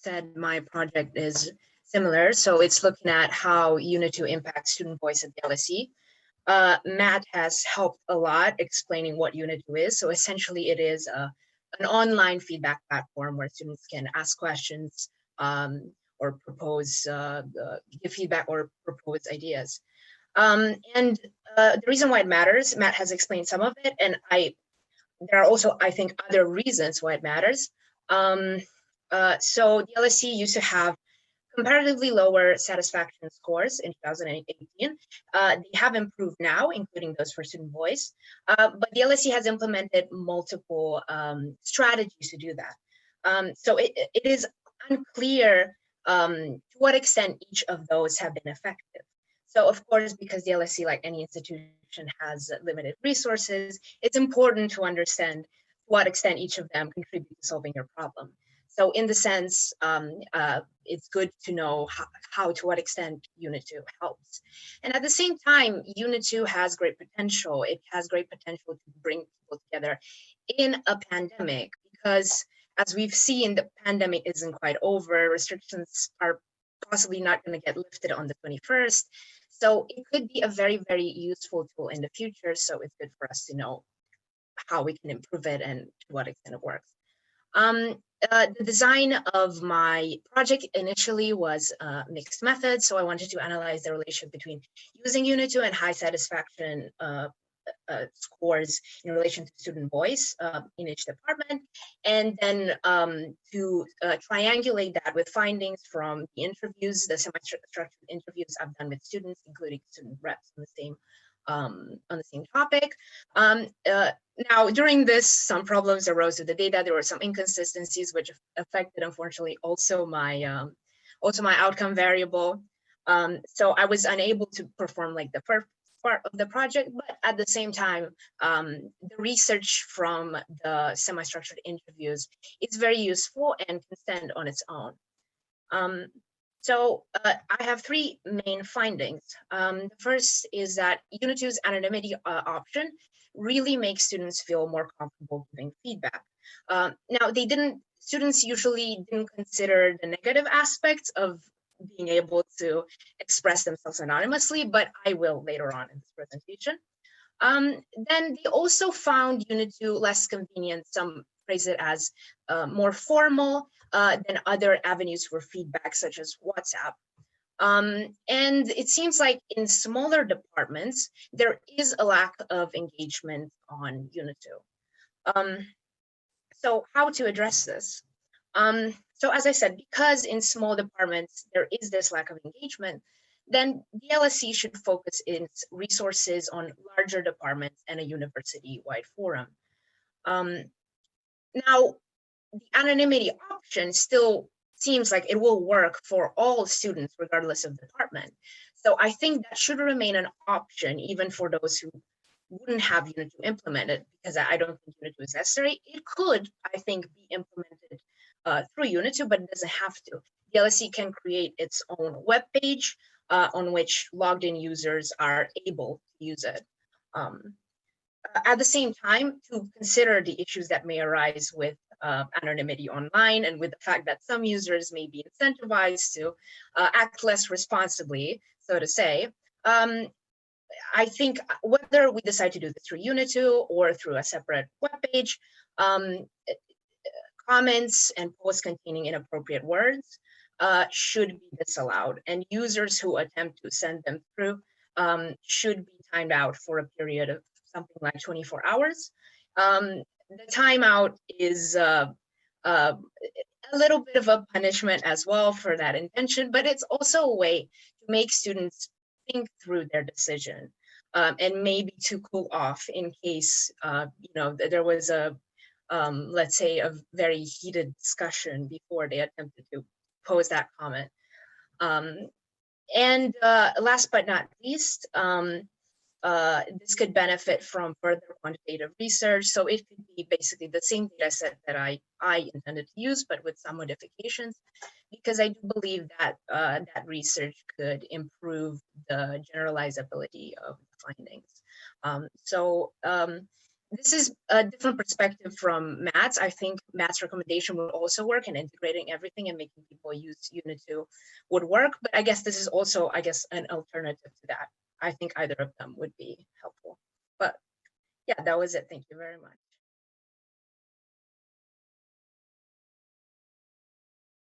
said, my project is similar. So it's looking at how Unitu impacts student voice at the LSE. Matt has helped a lot explaining what Unitu is. So essentially it is an online feedback platform where students can ask questions or propose, give feedback or propose ideas. And the reason why it matters, Matt has explained some of it, and there are also, I think, other reasons why it matters. So the LSE used to have comparatively lower satisfaction scores in 2018. They have improved now, including those for student voice, but the LSE has implemented multiple strategies to do that. So it is unclear to what extent each of those have been effective. So of course, because the LSE, like any institution, has limited resources, it's important to understand to what extent each of them contribute to solving your problem. So in the sense, it's good to know how to what extent Unitu helps. And at the same time, Unitu has great potential. It has great potential to bring people together in a pandemic, because as we've seen, the pandemic isn't quite over. Restrictions are possibly not going to get lifted on the 21st. So it could be a very, very useful tool in the future. So it's good for us to know how we can improve it and to what extent it works. The design of my project initially was mixed method. So I wanted to analyze the relationship between using Unitu and high satisfaction scores in relation to student voice in each department, and then to triangulate that with findings from the interviews, the semi-structured interviews I've done with students, including student reps on the same topic. Now, during this, some problems arose with the data. There were some inconsistencies which affected, unfortunately, also my outcome variable. So I was unable to perform like the first part of the project, but at the same time, the research from the semi-structured interviews is very useful and can stand on its own. So I have three main findings. The first is that Unitu's anonymity option really makes students feel more comfortable giving feedback. Now, students usually didn't consider the negative aspects of being able to express themselves anonymously, but I will later on in this presentation. Then they also found Unitu less convenient. Some phrase it as more formal than other avenues for feedback, such as WhatsApp. And it seems like in smaller departments, there is a lack of engagement on Unitu. So how to address this? So as I said, because in small departments, there is this lack of engagement, then the LSE should focus its resources on larger departments and a university-wide forum. Now, the anonymity option still seems like it will work for all students, regardless of department. So I think that should remain an option, even for those who wouldn't have Unitu implemented, because I don't think Unitu is necessary. It could, I think, be implemented through Unitu, but it doesn't have to. The LSE can create its own web page on which logged in users are able to use it. At the same time, to consider the issues that may arise with anonymity online, and with the fact that some users may be incentivized to act less responsibly, so to say. I think whether we decide to do this through Unitu or through a separate webpage, comments and posts containing inappropriate words should be disallowed, and users who attempt to send them through should be timed out for a period of something like 24 hours. The timeout is a little bit of a punishment as well for that intention, but it's also a way to make students think through their decision and maybe to cool off in case there was let's say a very heated discussion before they attempted to pose that comment. And last but not least, this could benefit from further quantitative research. So it could be basically the same data set that I intended to use, but with some modifications, because I do believe that that research could improve the generalizability of the findings. this is a different perspective from Matt's. I think Matt's recommendation would also work, and integrating everything and making people use Unitu would work. But I guess this is also, I guess, an alternative to that. I think either of them would be helpful. But yeah, that was it. Thank you very much.